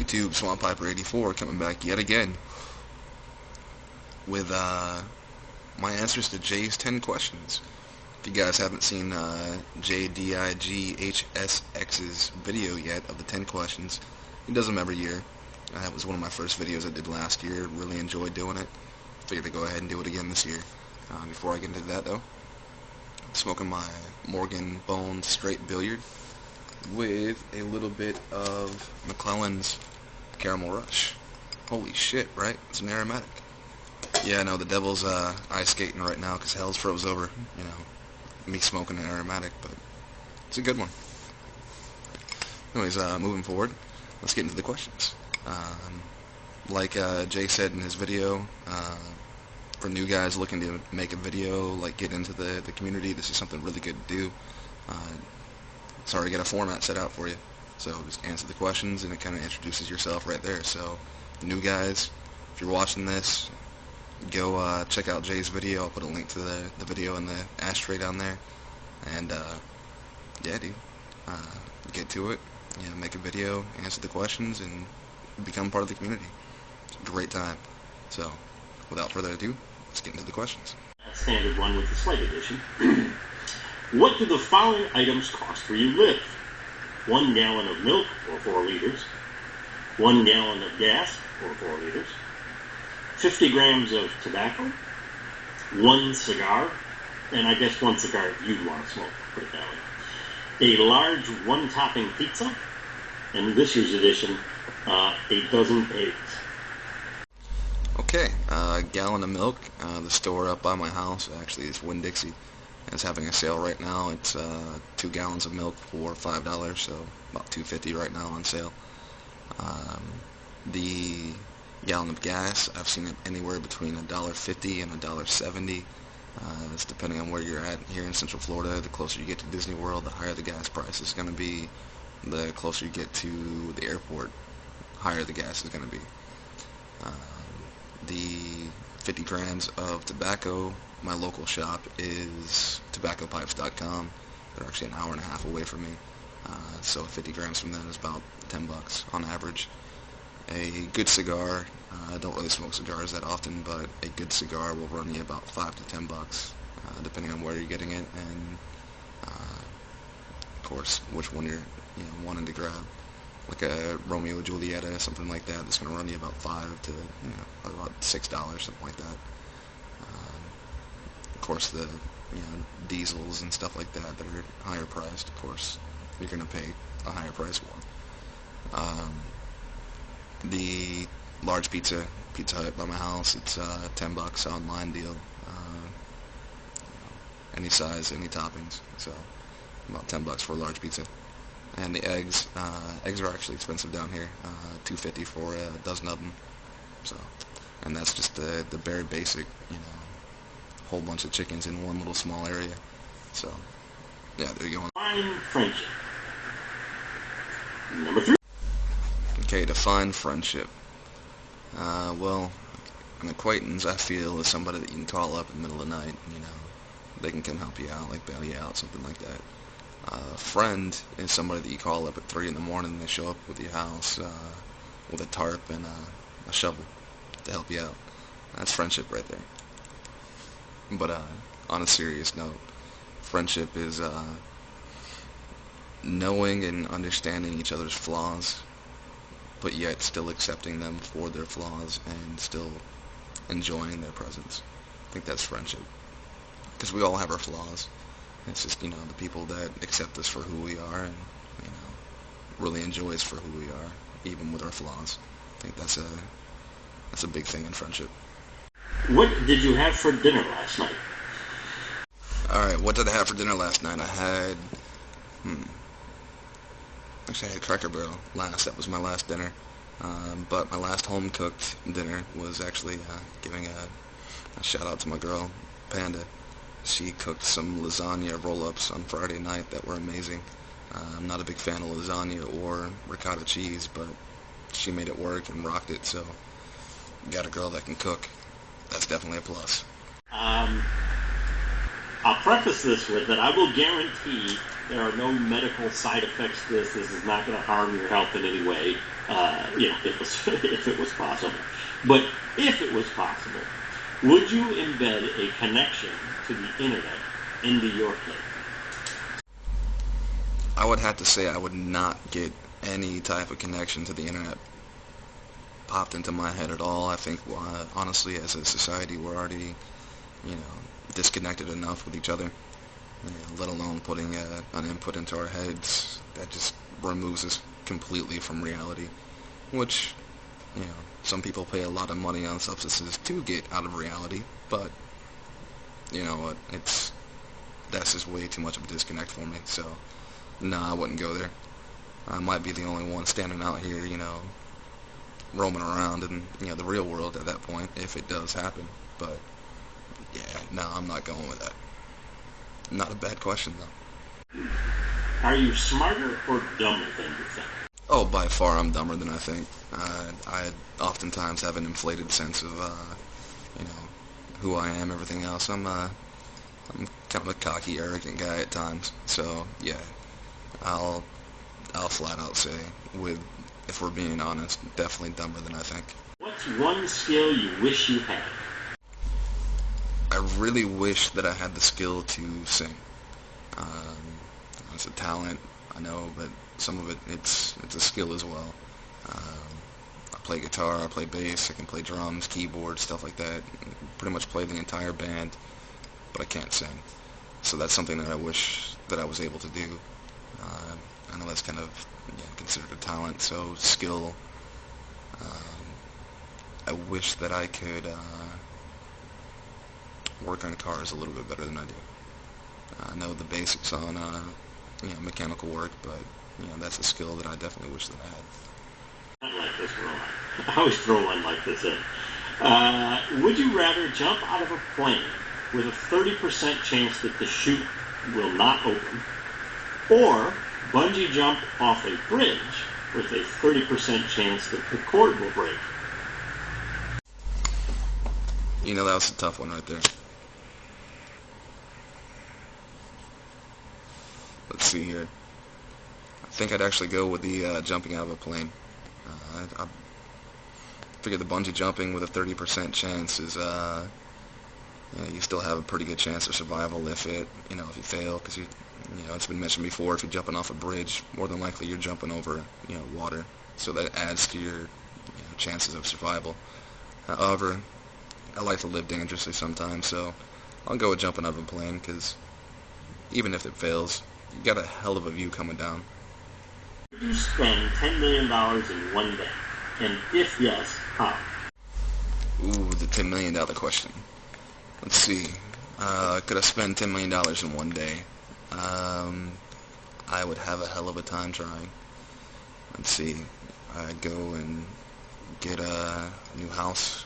YouTube, SwampPiper84, coming back yet again with my answers to Jay's 10 questions. If you guys haven't seen JDIGHSX's video yet of the 10 questions, he does them every year. That was one of my first videos I did last year. Really enjoyed doing it. Figured to go ahead and do it again this year. Before I get into that, though, I'm smoking my Morgan Bone Straight Billiard with a little bit of McClelland's Caramel Rush. Holy shit, right? It's an aromatic. Yeah, no, the devil's ice skating right now because hell's froze over. You know, me smoking an aromatic, but it's a good one. Anyways, moving forward, let's get into the questions. Like Jay said in his video, for new guys looking to make a video, like get into the community, this is something really good to do. It's already got a format set out for you. So just answer the questions and it kind of introduces yourself right there. So new guys, if you're watching this, go check out Jay's video. I'll put a link to the video in the ashtray down there. And yeah, dude, get to it. You know, make a video, answer the questions, and become part of the community. It's a great time. So without further ado, let's get into the questions. Standard one with the slight addition. What do the following items cost where you live? 1 gallon of milk, or 4 liters. 1 gallon of gas, or 4 liters. 50 grams of tobacco. 1 cigar, and I guess 1 cigar if you want to smoke, put it that way. A large 1-topping pizza, and this year's edition, a dozen eggs. Okay, a gallon of milk. The store up by my house, actually, is Winn-Dixie. It's having a sale right now. It's 2 gallons of milk for $5, so about $2.50 right now on sale. The gallon of gas, I've seen it anywhere between $1.50 and $1.70. It's depending on where you're at here in Central Florida. The closer you get to Disney World, the higher the gas price is going to be. The closer you get to the airport, higher the gas is going to be. The 50 grams of tobacco, my local shop is tobaccopipes.com. They're actually an hour and a half away from me. So 50 grams from them is about $10 on average. A good cigar, I don't really smoke cigars that often, but a good cigar will run you about $5 to $10, depending on where you're getting it, and of course, which one you're wanting to grab. Like a Romeo Julieta, something like that, that's going to run you about $5 to about $6, something like that. Of course, the diesels and stuff like that that are higher priced, of course, you're going to pay a higher price for. The large Pizza Hut by my house, it's $10 online deal. Any size, any toppings, so about $10 for a large pizza. And the eggs are actually expensive down here, $2.50 for a dozen of them. So, and that's just the bare basic, whole bunch of chickens in one little small area. So, yeah, there you go. Define friendship. Number 3. Okay, define friendship. Well, an acquaintance, I feel, is somebody that you can call up in the middle of the night. They can come help you out, like bail you out, something like that. Friend is somebody that you call up at 3 in the morning and they show up with your house with a tarp and a shovel to help you out. That's friendship right there. But on a serious note, friendship is knowing and understanding each other's flaws, but yet still accepting them for their flaws and still enjoying their presence. I think that's friendship. Because we all have our flaws. It's just, the people that accept us for who we are and, really enjoy us for who we are, even with our flaws. I think that's a big thing in friendship. What did you have for dinner last night? Alright, what did I have for dinner last night? I had, actually I had Cracker Barrel last. That was my last dinner. But my last home-cooked dinner was actually giving a shout-out to my girl, Panda. She cooked some lasagna roll-ups on Friday night that were amazing. I'm not a big fan of lasagna or ricotta cheese, but she made it work and rocked it, so got a girl that can cook. That's definitely a plus. I'll preface this with that I will guarantee there are no medical side effects to this. This is not going to harm your health in any way, if it was possible. But if it was possible, would you embed a connection to the internet into your plate? I would have to say I would not get any type of connection to the internet popped into my head at all. I think, honestly, as a society, we're already, disconnected enough with each other, let alone putting an input into our heads that just removes us completely from reality, which, some people pay a lot of money on substances to get out of reality, but, you know what, that's just way too much of a disconnect for me, so, nah, I wouldn't go there. I might be the only one standing out here, roaming around in, the real world at that point, if it does happen, but, yeah, no, I'm not going with that. Not a bad question, though. Are you smarter or dumber than you think? Oh, by far I'm dumber than I think. I oftentimes have an inflated sense of, who I am, everything else. I'm kind of a cocky, arrogant guy at times. So, yeah, I'll flat out say, if we're being honest, definitely dumber than I think. What's one skill you wish you had? I really wish that I had the skill to sing. It's a talent, I know, but some of it's a skill as well. I play guitar, I play bass, I can play drums, keyboard, stuff like that. Pretty much play the entire band, but I can't sing. So that's something that I wish that I was able to do. I know that's kind of considered a talent, so skill. I wish that I could work on cars a little bit better than I do. I know the basics on mechanical work, but that's a skill that I definitely wish that I had. I like this one. I always throw one like this in. Would you rather jump out of a plane with a 30% chance that the chute will not open, or bungee jump off a bridge with a 30% chance that the cord will break? That was a tough one right there. Let's see here. I think I'd actually go with the jumping out of a plane. I figure the bungee jumping with a 30% chance is, you still have a pretty good chance of survival if you fail, because it's been mentioned before, if you're jumping off a bridge, more than likely you're jumping over, water, so that adds to your, chances of survival. However, I like to live dangerously sometimes, so I'll go with jumping out of a plane, because even if it fails, you got a hell of a view coming down. Would you spend $10 million in one day? And if yes, how? Ooh, the $10 million question. Let's see. Could I spend $10 million in one day? I would have a hell of a time trying. Let's see. I'd go and get a new house.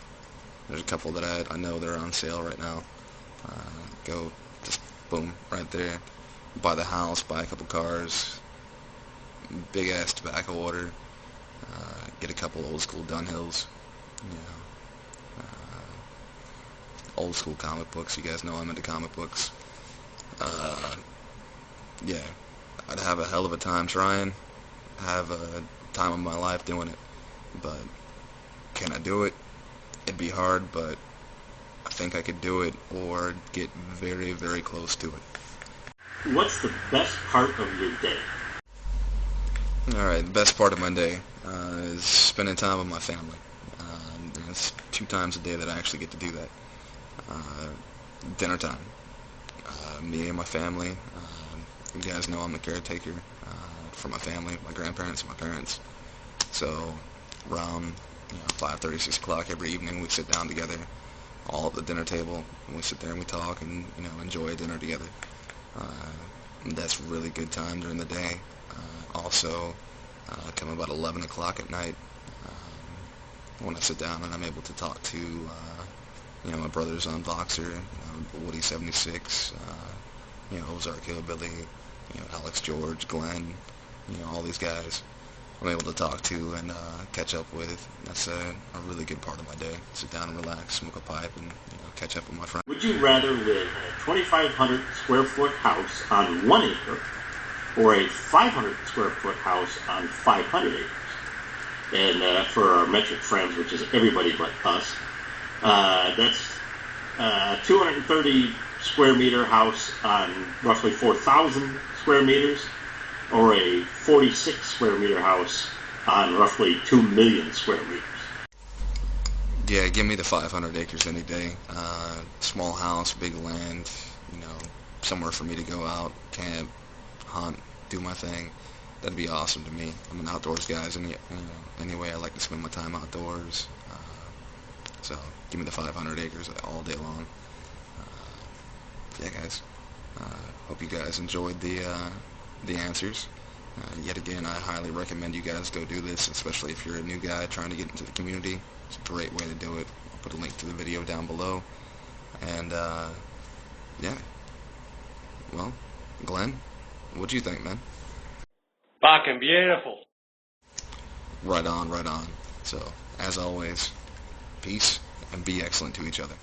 There's a couple that I know they're on sale right now. Go just boom, right there. Buy the house, buy a couple cars, big ass tobacco order, get a couple old school Dunhills, old school comic books. You guys know I'm into comic books. Yeah, I'd have a hell of a time trying, have a time of my life doing it, but can I do it? It'd be hard, but I think I could do it or get very, very close to it. What's the best part of your day? Alright, the best part of my day is spending time with my family. It's 2 times a day that I actually get to do that. Dinner time. Me and my family. You guys know I'm the caretaker for my family, my grandparents, my parents. So around 5:30, 6 o'clock every evening we sit down together, all at the dinner table, and we sit there and we talk and enjoy dinner together. That's really good time during the day. Also, come about 11 o'clock at night, when I sit down and I'm able to talk to, my brothers on Voxer, Woody 76, Ozark Hillbilly, Alex George, Glenn, all these guys. I'm able to talk to and catch up with. That's a really good part of my day. Sit down and relax, smoke a pipe, and catch up with my friends. Would you rather live in a 2,500 square foot house on 1 acre or a 500 square foot house on 500 acres? And for our metric friends, which is everybody but us, that's a 230 square meter house on roughly 4,000 square meters, or a 46 square meter house on roughly 2 million square meters. Yeah, give me the 500 acres any day. Small house, big land, somewhere for me to go out, camp, hunt, do my thing. That'd be awesome to me. I'm an outdoors guy, anyway. I like to spend my time outdoors. So give me the 500 acres all day long. Yeah, guys. Hope you guys enjoyed the answers. Yet again, I highly recommend you guys go do this, especially if you're a new guy trying to get into the community. It's a great way to do it. I'll put a link to the video down below. And, yeah. Well, Glenn, what do you think, man? Fucking beautiful. Right on, right on. So, as always, peace and be excellent to each other.